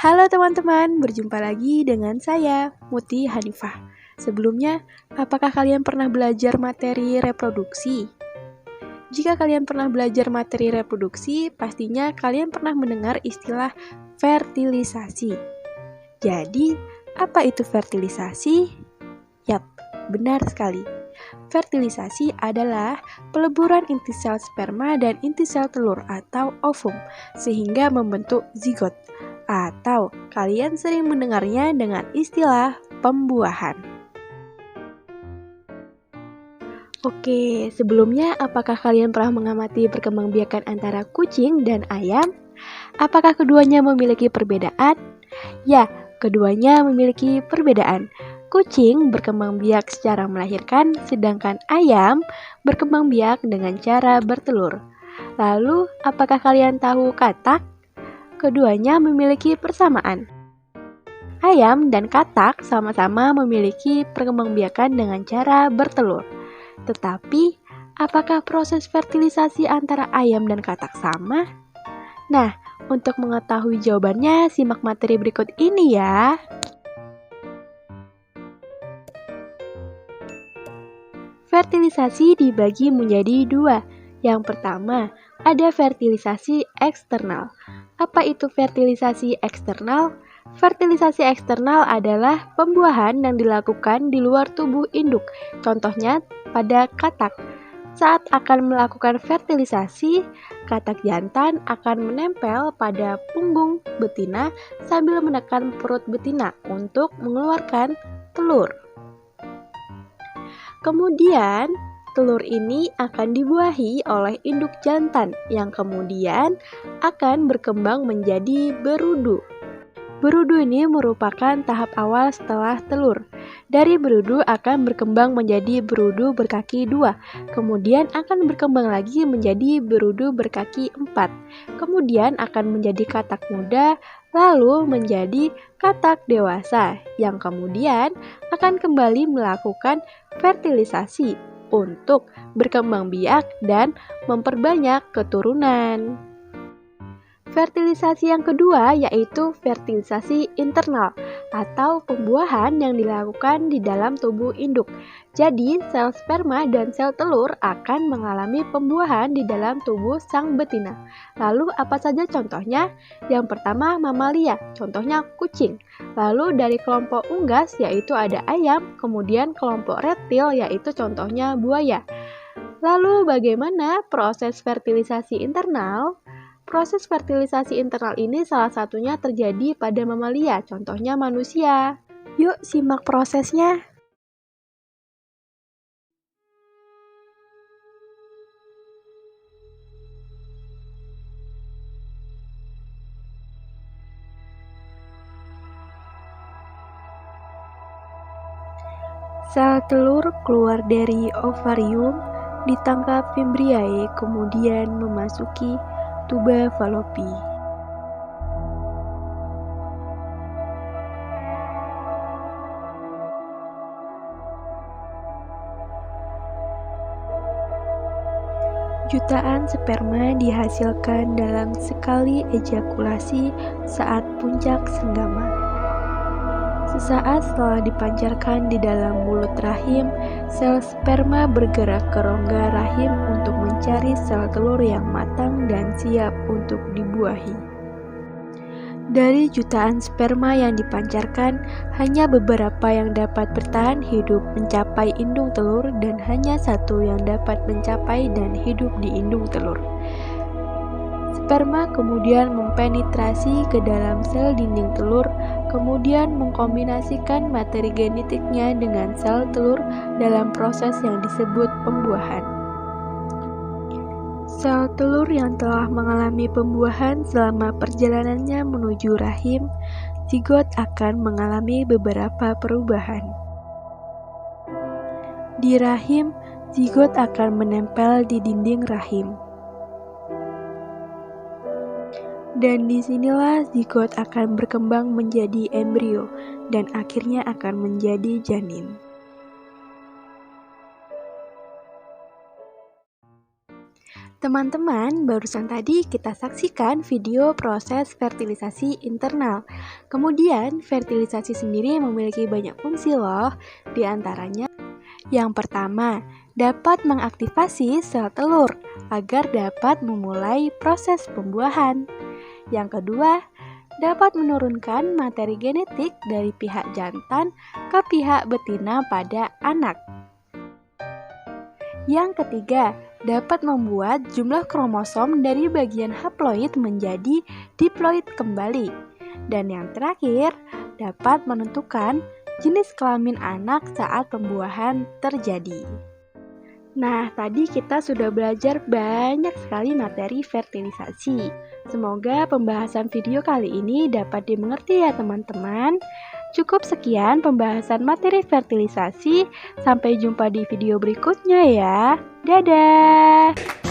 Halo teman-teman, berjumpa lagi dengan saya, Muti Hanifah. Sebelumnya, apakah kalian pernah belajar materi reproduksi? Jika kalian pernah belajar materi reproduksi, pastinya kalian pernah mendengar istilah fertilisasi. Jadi, apa itu fertilisasi? Yap, benar sekali. Fertilisasi adalah peleburan inti sel sperma dan inti sel telur atau ovum, sehingga membentuk zigot. Atau kalian sering mendengarnya dengan istilah pembuahan. Oke, sebelumnya apakah kalian pernah mengamati perkembangbiakan antara kucing dan ayam? Apakah keduanya memiliki perbedaan? Ya, keduanya memiliki perbedaan. Kucing berkembang biak secara melahirkan, sedangkan ayam berkembang biak dengan cara bertelur. Lalu, apakah kalian tahu katak? Keduanya memiliki persamaan. Ayam dan katak sama-sama memiliki perkembangbiakan dengan cara bertelur. Tetapi, apakah proses fertilisasi antara ayam dan katak sama? Nah, untuk mengetahui jawabannya, simak materi berikut ini ya. Fertilisasi dibagi menjadi dua. Yang pertama, ada fertilisasi eksternal. Apa itu fertilisasi eksternal? Fertilisasi eksternal adalah pembuahan yang dilakukan di luar tubuh induk. Contohnya pada katak. Saat akan melakukan fertilisasi, katak jantan akan menempel pada punggung betina sambil menekan perut betina untuk mengeluarkan telur. Kemudian, telur ini akan dibuahi oleh induk jantan yang kemudian akan berkembang menjadi berudu. Berudu ini merupakan tahap awal setelah telur. Dari berudu akan berkembang menjadi berudu berkaki 2, kemudian akan berkembang lagi menjadi berudu berkaki 4, kemudian akan menjadi katak muda, lalu menjadi katak dewasa, yang kemudian akan kembali melakukan fertilisasi untuk berkembang biak dan memperbanyak keturunan. Fertilisasi yang kedua yaitu fertilisasi internal atau pembuahan yang dilakukan di dalam tubuh induk. Jadi, sel sperma dan sel telur akan mengalami pembuahan di dalam tubuh sang betina. Lalu, apa saja contohnya? Yang pertama, mamalia, contohnya kucing. Lalu, dari kelompok unggas yaitu ada ayam, kemudian kelompok reptil yaitu contohnya buaya. Lalu, bagaimana proses fertilisasi internal? Proses fertilisasi internal ini salah satunya terjadi pada mamalia, contohnya manusia. Yuk simak prosesnya. Sel telur keluar dari ovarium, ditangkap Fimbriae, kemudian memasuki tuba Fallopi. Jutaan sperma dihasilkan dalam sekali ejakulasi saat puncak senggama. Sesaat setelah dipancarkan di dalam mulut rahim, sel sperma bergerak ke rongga rahim untuk mencari sel telur yang matang dan siap untuk dibuahi. Dari jutaan sperma yang dipancarkan, hanya beberapa yang dapat bertahan hidup mencapai indung telur dan hanya satu yang dapat mencapai dan hidup di indung telur. Sperma kemudian mempenetrasi ke dalam sel dinding telur, kemudian mengkombinasikan materi genetiknya dengan sel telur dalam proses yang disebut pembuahan. Sel telur yang telah mengalami pembuahan selama perjalanannya menuju rahim, zigot akan mengalami beberapa perubahan. Di rahim, zigot akan menempel di dinding rahim. Dan disinilah zigot akan berkembang menjadi embrio dan akhirnya akan menjadi janin. Teman-teman, barusan tadi kita saksikan video proses fertilisasi internal. Kemudian, fertilisasi sendiri memiliki banyak fungsi loh. Di antaranya, yang pertama, dapat mengaktifasi sel telur agar dapat memulai proses pembuahan. Yang kedua, dapat menurunkan materi genetik dari pihak jantan ke pihak betina pada anak. Yang ketiga, dapat membuat jumlah kromosom dari bagian haploid menjadi diploid kembali. Dan yang terakhir, dapat menentukan jenis kelamin anak saat pembuahan terjadi. Nah, tadi kita sudah belajar banyak sekali materi fertilisasi. Semoga pembahasan video kali ini dapat dimengerti ya teman-teman. Cukup sekian pembahasan materi fertilisasi. Sampai jumpa di video berikutnya ya. Dadah!